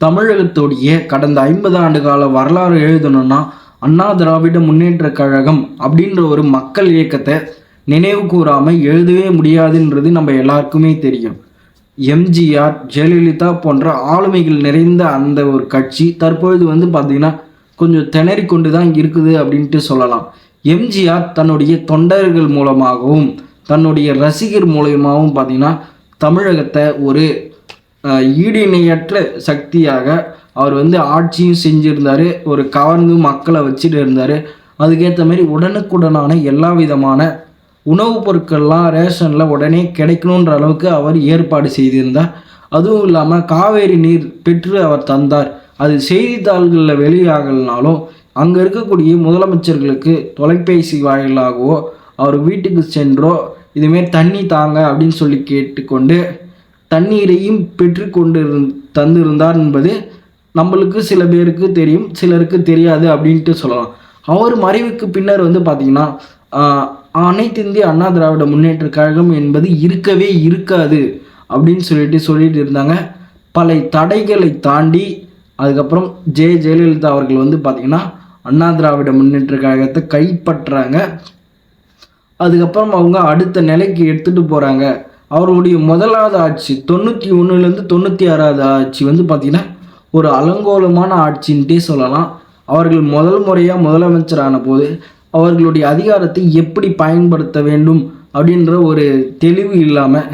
தமிழகத்துடைய கடந்த 50 ஆண்டு கால வரலாறு எழுதணும்னா அண்ணா திராவிட முன்னேற்ற கழகம் அப்படின்ற ஒரு மக்கள் இயக்கத்தை நினைவு கூறாம எழுதவே முடியாதுன்றது நம்ம எல்லாருக்குமே தெரியும். எம்ஜிஆர், ஜெயலலிதா போன்ற ஆளுமைகள் நிறைந்த அந்த ஒரு கட்சி தற்பொழுது பார்த்தீங்கன்னா கொஞ்சம் திணறி கொண்டு தான் இருக்குது அப்படின்ட்டு சொல்லலாம். எம்ஜிஆர் தன்னுடைய தொண்டர்கள் மூலமாகவும் தன்னுடைய ரசிகர் மூலயமாகவும் பார்த்தீங்கன்னா தமிழகத்தை ஒரு ஈடு இணையற்ற சக்தியாக அவர் ஆட்சியும் செஞ்சுருந்தார். ஒரு கவர்ந்து மக்களை வச்சுட்டு இருந்தார். அதுக்கேற்ற மாதிரி உடனுக்குடனான எல்லா விதமான உணவுப் பொருட்கள்லாம் ரேஷனில் உடனே கிடைக்கணுன்ற அளவுக்கு அவர் ஏற்பாடு செய்திருந்தார். அதுவும் இல்லாமல் காவேரி நீர் பெற்று அவர் தந்தார். அது செய்தித்தாள்களில் வெளியாகலனாலும் அங்கே இருக்கக்கூடிய முதலமைச்சர்களுக்கு தொலைபேசி வாயிலாகவோ அவர் வீட்டுக்கு சென்றோ இதுமாரி தண்ணி தாங்க அப்படின்னு சொல்லி கேட்டுக்கொண்டு தண்ணீரையும் பெற்று கொண்டு தந்திருந்தார் என்பது நம்மளுக்கு சில பேருக்கு தெரியும், சிலருக்கு தெரியாது அப்படின்ட்டு சொல்லலாம். அவர் மறைவுக்கு பின்னர் பார்த்திங்கன்னா அனைத்து இந்திய அண்ணா திராவிட முன்னேற்ற கழகம் என்பது இருக்கவே இருக்காது அப்படின்னு சொல்லிட்டு இருந்தாங்க. பல தடைகளை தாண்டி அதுக்கப்புறம் ஜெயலலிதா அவர்கள் பார்த்திங்கன்னா அண்ணா திராவிட முன்னேற்ற கழகத்தை கைப்பற்றாங்க. அதுக்கப்புறம் அவங்க அடுத்த நிலைக்கு எடுத்துகிட்டு போகிறாங்க. அவருடைய முதலாவது ஆட்சி 91லேருந்து 96வது ஆட்சி பார்த்திங்கன்னா ஒரு அலங்கோலமான ஆட்சின்ட்டே சொல்லலாம். அவர்கள் முதல் முறையாக முதலமைச்சரான போது அவர்களுடைய அதிகாரத்தை எப்படி பயன்படுத்த வேண்டும் அப்படின்ற ஒரு தெளிவு இல்லாமல்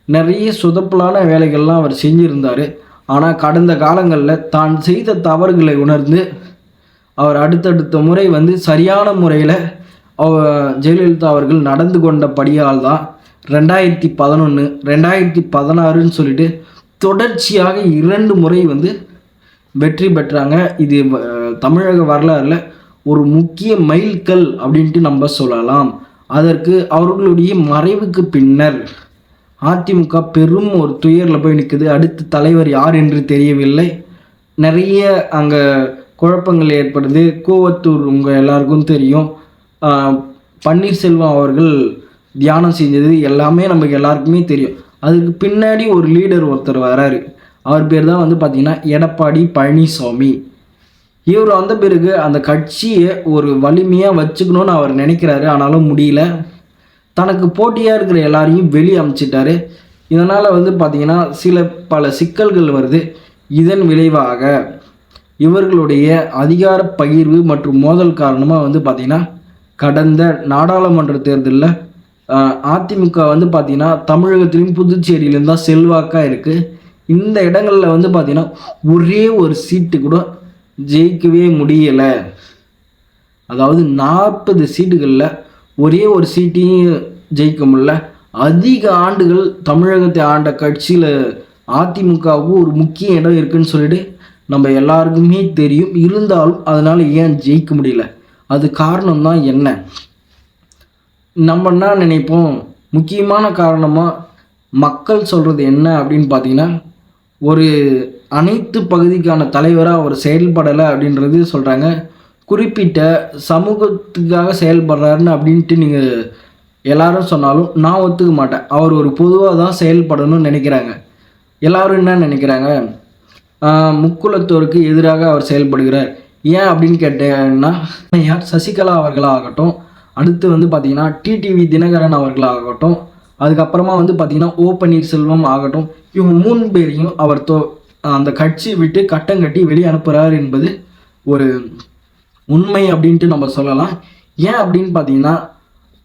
நிறைய சொதப்பலான வேலைகள்லாம் அவர் செஞ்சுருந்தார். ஆனால் கடந்த காலங்களில் தான் செய்த தவறுகளை உணர்ந்து அவர் அடுத்தடுத்த முறை சரியான முறையில் ஜெயலலிதா அவர்கள் நடந்து கொண்டபடியால் தான் 2011 2016ன்னு சொல்லிட்டு தொடர்ச்சியாக 2 முறை வெற்றி பெற்றாங்க. இது தமிழக வரலாறுல ஒரு முக்கிய மைல்கல் அப்படின்ட்டு நம்ம சொல்லலாம். அதற்கு அவர்களுடைய மறைவுக்கு பின்னர் அதிமுக பெரும் ஒரு துயரில் போய் நிற்குது. அடுத்த தலைவர் யார் என்று தெரியவில்லை. நிறைய அங்கே குழப்பங்கள் ஏற்படுது. கூவத்தூர் உங்கள் எல்லாருக்கும் தெரியும். பன்னீர்செல்வம் அவர்கள் தியானம் செஞ்சது எல்லாமே நமக்கு எல்லாருக்குமே தெரியும். அதுக்கு பின்னாடி ஒரு லீடர் ஒருத்தர் வராரு. அவர் பேர் தான் பார்த்திங்கன்னா எடப்பாடி பழனிசாமி. இவர் வந்த பிறகு அந்த கட்சியை ஒரு வலிமையாக வச்சுக்கணும்னு அவர் நினைக்கிறாரு. ஆனாலும் முடியல. தனக்கு போட்டியாக இருக்கிற எல்லாரையும் வெளியே அமைச்சிட்டாரு. இதனால் பார்த்திங்கன்னா பல சிக்கல்கள் வருது. இதன் விளைவாக இவர்களுடைய அதிகார பகிர்வு மற்றும் மோதல் காரணமாக பார்த்திங்கன்னா கடந்த நாடாளுமன்ற தேர்தலில் அதிமுக பார்த்திங்கன்னா தமிழகத்திலையும் புதுச்சேரியிலும் தான் செல்வாக்காக இருக்குது. இந்த இடங்களில் பார்த்திங்கன்னா ஒரே ஒரு சீட்டு கூட ஜெயிக்கவே முடியலை. அதாவது 40 சீட்டுகளில் ஒரே ஒரு சீட்டையும் ஜெயிக்க முடியல. அதிக ஆண்டுகள் தமிழகத்தை ஆண்ட கட்சியில் அதிமுகவுக்கு ஒரு முக்கிய இடம் இருக்குதுன்னு சொல்லிட்டு நம்ம எல்லாருக்குமே தெரியும். இருந்தாலும் அதனால் ஏன் ஜெயிக்க முடியல? அது காரணம் தான் என்ன? நம்ம என்ன நினைப்போம்? முக்கியமான காரணமாக மக்கள் சொல்கிறது என்ன அப்படின்னு பார்த்தீங்கன்னா ஒரு அனைத்து பகுதிக்கான தலைவராக அவர் செயல்படலை அப்படின்றது சொல்கிறாங்க. குறிப்பிட்ட சமூகத்துக்காக செயல்படுறாருன்னு அப்படின்ட்டு நீங்கள் எல்லாரும் சொன்னாலும் நான் ஒத்துக்க மாட்டேன். அவர் ஒரு பொதுவாக தான் செயல்படணும்னு நினைக்கிறாங்க. எல்லோரும் என்ன நினைக்கிறாங்க? முக்குலத்தோருக்கு எதிராக அவர் செயல்படுகிறார். ஏன் அப்படின்னு கேட்டேன்னா சசிகலா அவர்களாகட்டும், அடுத்து பார்த்திங்கன்னா டிடிவி தினகரன் அவர்களாகட்டும், அதுக்கப்புறமா பார்த்திங்கன்னா ஓ பன்னீர்செல்வம் ஆகட்டும், இவங்க 3 பேரையும் அவர் அந்த கட்சியை விட்டு கட்டங்கட்டி வெளியே அனுப்புகிறார் என்பது ஒரு உண்மை அப்படின்ட்டு நம்ம சொல்லலாம். ஏன் அப்படின்னு பார்த்தீங்கன்னா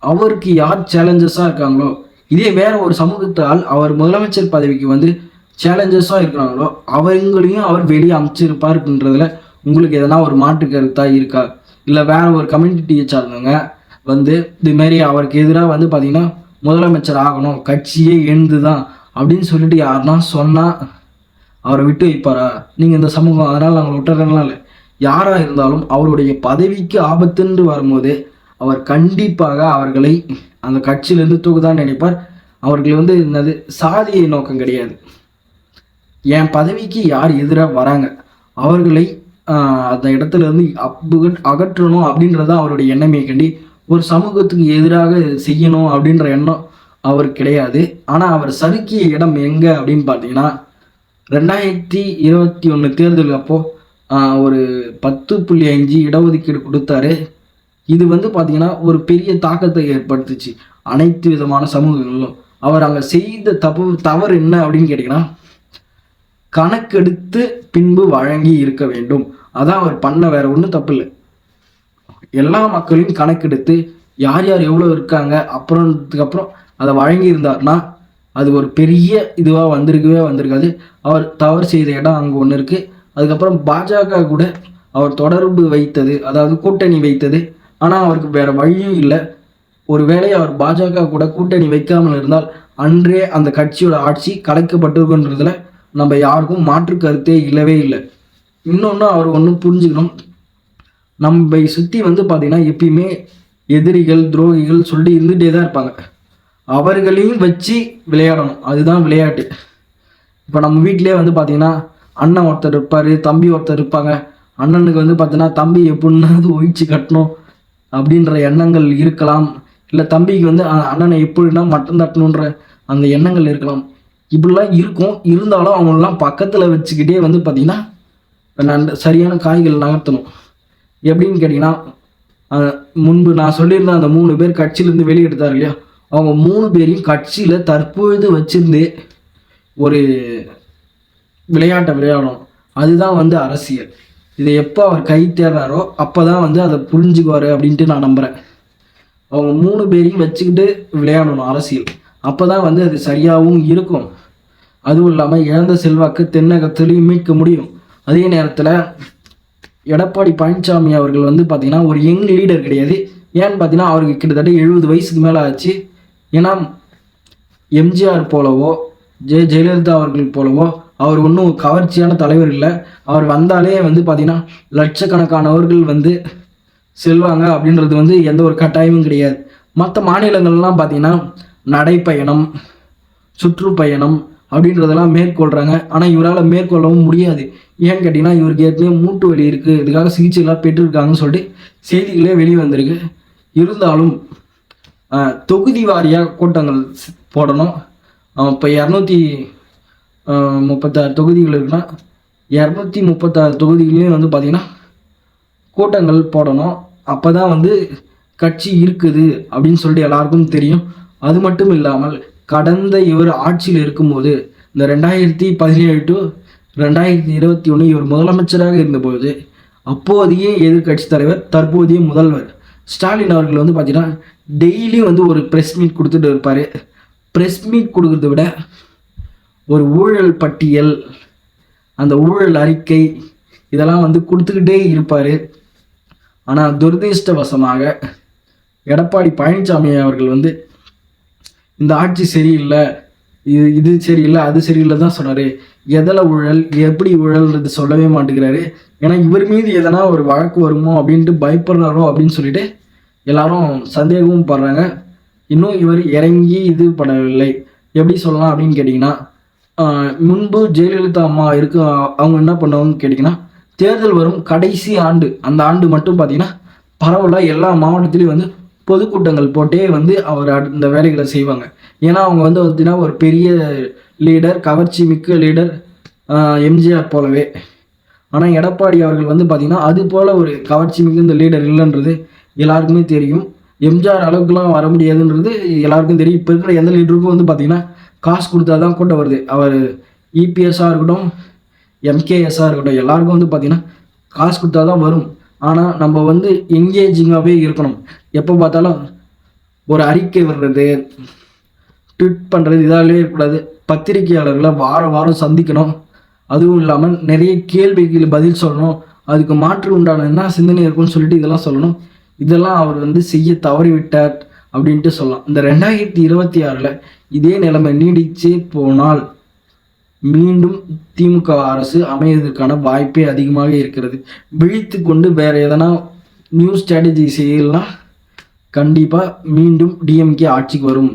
அவருக்கு யார் சேலஞ்சஸாக இருக்காங்களோ, இதே வேறு ஒரு சமூகத்தால் அவர் முதலமைச்சர் பதவிக்கு சேலஞ்சஸாக இருக்கிறாங்களோ அவங்களையும் அவர் வெளியே அமைச்சிருப்பாருன்றதுல உங்களுக்கு எதனா ஒரு மாற்று கருத்தாக இருக்கா? இல்லை வேறு ஒரு கம்யூனிட்டியை சார்ந்தவங்க இதுமாரி அவருக்கு எதிராக பார்த்திங்கன்னா முதலமைச்சர் ஆகணும், கட்சியே எழுந்து தான் அப்படின்னு சொல்லிட்டு யாருன்னா சொன்னால் அவரை விட்டு வைப்பாரா? நீங்கள் இந்த சமூகம் அதனால் நாங்கள் விட்டுறதுனால யாராக இருந்தாலும் அவருடைய பதவிக்கு ஆபத்துன்னு வரும்போது அவர் கண்டிப்பாக அவர்களை அந்த கட்சியிலேருந்து தூக்குதான் நினைப்பார். அவர்கள் என்னது சாதியை நோக்கம் கிடையாது. என் பதவிக்கு யார் எதிராக வராங்க அவர்களை அந்த இடத்துலேருந்து அகற்றணும் அப்படின்றதான் அவருடைய எண்ணமே கண்டி ஒரு சமூகத்துக்கு எதிராக செய்யணும் அப்படின்ற எண்ணம் அவர் கிடையாது. ஆனால் அவர் சறுக்கிய இடம் எங்கே அப்படின்னு பார்த்தீங்கன்னா 2021 தேர்தல் அப்போது ஒரு 10.5 இடஒதுக்கீடு கொடுத்தாரு. இது வந்து பார்த்தீங்கன்னா ஒரு பெரிய தாக்கத்தை ஏற்படுத்துச்சு அனைத்து விதமான சமூகங்களிலும். அவர் அங்கே செய்த தவறு என்ன அப்படின்னு கேட்டிங்கன்னா, கணக்கெடுத்து பின்பு வழங்கி இருக்க வேண்டும். அதான் அவர் பண்ண, வேற ஒன்றும் தப்பு இல்லை. எல்லா மக்களையும் கணக்கெடுத்து யார் யார் எவ்வளோ இருக்காங்க அப்புறம் அதை வழங்கி இருந்தார்னா அது ஒரு பெரிய இதுவாக வந்திருக்காது. அவர் தவறு செய்த இடம் அங்கே ஒன்று இருக்குது. அதுக்கப்புறம் பாஜக கூட அவர் தொடர்பு வைத்தது, அதாவது கூட்டணி வைத்தது. ஆனால் அவருக்கு வேற வழியும் இல்லை. ஒருவேளை அவர் பாஜக கூட கூட்டணி வைக்காமல் இருந்தால் அன்றே அந்த கட்சியோட ஆட்சி கலைக்கப்பட்டிருக்குன்றதுல நம்ம யாருக்கும் மாற்று கருத்தே இல்லவே இல்லை. இன்னொன்று அவர் ஒன்றும் புரிஞ்சுக்கணும், நம்ம சுற்றி வந்து பார்த்திங்கன்னா எப்பயுமே எதிரிகள் துரோகிகள் சொல்லி இருந்துகிட்டே தான் இருப்பாங்க. அவர்களையும் வச்சு விளையாடணும், அதுதான் விளையாட்டு. இப்போ நம்ம வீட்டிலே வந்து பார்த்திங்கன்னா அண்ணன் ஒருத்தர் இருப்பார், தம்பி ஒருத்தர் இருப்பாங்க. அண்ணனுக்கு வந்து பார்த்தீங்கன்னா தம்பி எப்படின்னாவது ஒழிச்சு கட்டணும் அப்படின்ற எண்ணங்கள் இருக்கலாம். இல்லை தம்பிக்கு வந்து அண்ணனை எப்படின்னா மட்டம் தட்டணுன்ற அந்த எண்ணங்கள் இருக்கலாம். இப்படிலாம் இருக்கும். இருந்தாலும் அவங்களெலாம் பக்கத்தில் வச்சுக்கிட்டே வந்து பார்த்திங்கன்னா சரியான காய்கள் நகர்த்தணும். எப்படின்னு கேட்டிங்கன்னா, முன்பு நான் சொல்லியிருந்தேன் அந்த 3 பேர் கட்சியிலேருந்து வெளியெடுத்தார் இல்லையா, அவங்க 3 பேரையும் கட்சியில் தற்பொழுது வச்சிருந்து ஒரு விளையாட்டை விளையாடணும். அதுதான் வந்து அரசியல். இதை எப்போ அவர் கை தேர்றாரோ அப்போ தான் வந்து அதை புரிஞ்சுக்குவார் அப்படின்ட்டு நான் நம்புகிறேன். அவங்க 3 பேரையும் வச்சுக்கிட்டு விளையாடணும் அரசியல். அப்போ தான் வந்து அது சரியாகவும் இருக்கும். அதுவும் இல்லாமல் இழந்த செல்வாக்கு தென்னகத்திலையும் மீட்க முடியும். அதே நேரத்தில் எடப்பாடி பழனிசாமி அவர்கள் வந்து பார்த்திங்கன்னா ஒரு யங் லீடர் கிடையாது. ஏன்னு பார்த்தீங்கன்னா அவருக்கு கிட்டத்தட்ட 70 வயசுக்கு மேலே ஆச்சு. ஏன்னா எம்ஜிஆர் போலவோ ஜெயலலிதா அவர்கள் போலவோ அவர் ஒன்றும் கவர்ச்சியான தலைவர் இல்லை. அவர் வந்தாலே வந்து பார்த்திங்கன்னா லட்சக்கணக்கானவர்கள் வந்து செல்வாங்க அப்படின்றது வந்து எந்த ஒரு கட்டாயமும் கிடையாது. மற்ற மாநிலங்கள்லாம் பார்த்திங்கன்னா நடைப்பயணம் சுற்றுப்பயணம் அப்படின்றதெல்லாம் மேற்கொள்கிறாங்க. ஆனால் இவரால் மேற்கொள்ளவும் முடியாது. ஏன்னு கேட்டிங்கன்னா இவருக்கு ஏற்கனவே மூட்டு வலி இருக்குது, இதுக்காக சிகிச்சைலாம் பெற்றிருக்காங்கன்னு சொல்லிட்டு செய்திகளே வெளியே வந்திருக்கு. இருந்தாலும் தொகுதி வாரியாக கூட்டங்கள் போடணும். இப்போ 236 தொகுதிகள் இருக்குன்னா 236 தொகுதிகளையும் வந்து பார்த்திங்கன்னா கூட்டங்கள் போடணும். அப்போ தான் வந்து கட்சி இருக்குது அப்படின்னு சொல்லிட்டு எல்லாருக்கும் தெரியும். அது மட்டும் இல்லாமல் கடந்த இவர் ஆட்சியில் இருக்கும்போது இந்த 2017 to 2021 இவர் முதலமைச்சராக இருந்தபோது அப்போதைய எதிர்கட்சி தலைவர் தற்போதைய முதல்வர் ஸ்டாலின் அவர்கள் வந்து பார்த்தீங்கன்னா டெய்லி வந்து ஒரு ப்ரெஸ் மீட் கொடுத்துட்டு இருப்பார். ப்ரெஸ் மீட் கொடுக்கறத விட ஒரு ஊழல் பட்டியல், அந்த ஊழல் அறிக்கை இதெல்லாம் வந்து கொடுத்துக்கிட்டே இருப்பார். ஆனால் துரதிர்ஷ்டவசமாக எடப்பாடி பழனிசாமி அவர்கள் வந்து இந்த ஆட்சி சரியில்லை, இது சரியில்லை அது சரியில்லை தான் சொன்னார். எதில் ஊழல் எப்படி ஊழல்ன்றது சொல்லவே மாட்டேங்கிறாரு. ஏன்னா இவர் மீது எதனா ஒரு வழக்கு வருமோ அப்படின்ட்டு பயப்படுறாரோ அப்படின்னு சொல்லிட்டு எல்லாரும் சந்தேகமும் படுறாங்க. இன்னும் இவர் இறங்கி இது பண்ணவில்லை. எப்படி சொல்லலாம் அப்படின்னு கேட்டிங்கன்னா, முன்பு ஜெயலலிதா அம்மா அவங்க என்ன பண்ணுவாங்கன்னு கேட்டிங்கன்னா, தேர்தல் வரும் கடைசி ஆண்டு அந்த ஆண்டு மட்டும் பார்த்திங்கன்னா பரவலாக எல்லா மாவட்டத்திலையும் வந்து பொதுக்கூட்டங்கள் போட்டே வந்து அவர் அந்த வேலைகளை செய்வாங்க. ஏன்னா அவங்க வந்து பார்த்திங்கன்னா ஒரு பெரிய லீடர், கவர்ச்சி மிக்க லீடர் எம்ஜிஆர் போலவே. ஆனால் எடப்பாடி அவர்கள் வந்து பார்த்திங்கன்னா அது போல் ஒரு கவர்ச்சி மிகுந்த லீடர் இல்லைன்றது எல்லாருக்குமே தெரியும். எம்ஜிஆர் அளவுக்குலாம் வர முடியாதுன்றது எல்லாருக்கும் தெரியும். இப்போ இருக்கிற எந்த லீடருக்கும் வந்து பார்த்திங்கன்னா காசு கொடுத்தா தான் கூட்டம் வருது. அவர் இபிஎஸ்ஸாக இருக்கட்டும், எம்கேஎஸ்ஸாக இருக்கட்டும், எல்லாருக்கும் வந்து பார்த்திங்கன்னா காசு கொடுத்தா தான் வரும். ஆனால் நம்ம வந்து என்கேஜிங்காகவே இருக்கணும். எப்போ பார்த்தாலும் ஒரு அறிக்கை வர்றது, ட்வீட் பண்ணுறது இதாலே இருக்கக்கூடாது. பத்திரிகையாளர்களை வாரம் சந்திக்கணும். அதுவும் இல்லாமல் நிறைய கேள்விக்கு பதில் சொல்லணும். அதுக்கு மாற்று உண்டான என்ன சிந்தனை இருக்குன்னு சொல்லிட்டு இதெல்லாம் சொல்லணும். இதெல்லாம் அவர் வந்து செய்ய தவறிவிட்டார் அப்படின்ட்டு சொல்லலாம். இந்த 2026 இதே நிலைமை நீடிச்சே போனால் மீண்டும் திமுக அரசு அமைவதற்கான வாய்ப்பே அதிகமாக இருக்கிறது. விழித்து கொண்டு வேறு எதனா நியூ ஸ்ட்ராட்டஜி செய்யலாம், கண்டிப்பாக மீண்டும் டிஎம்கே ஆட்சிக்கு வரும்.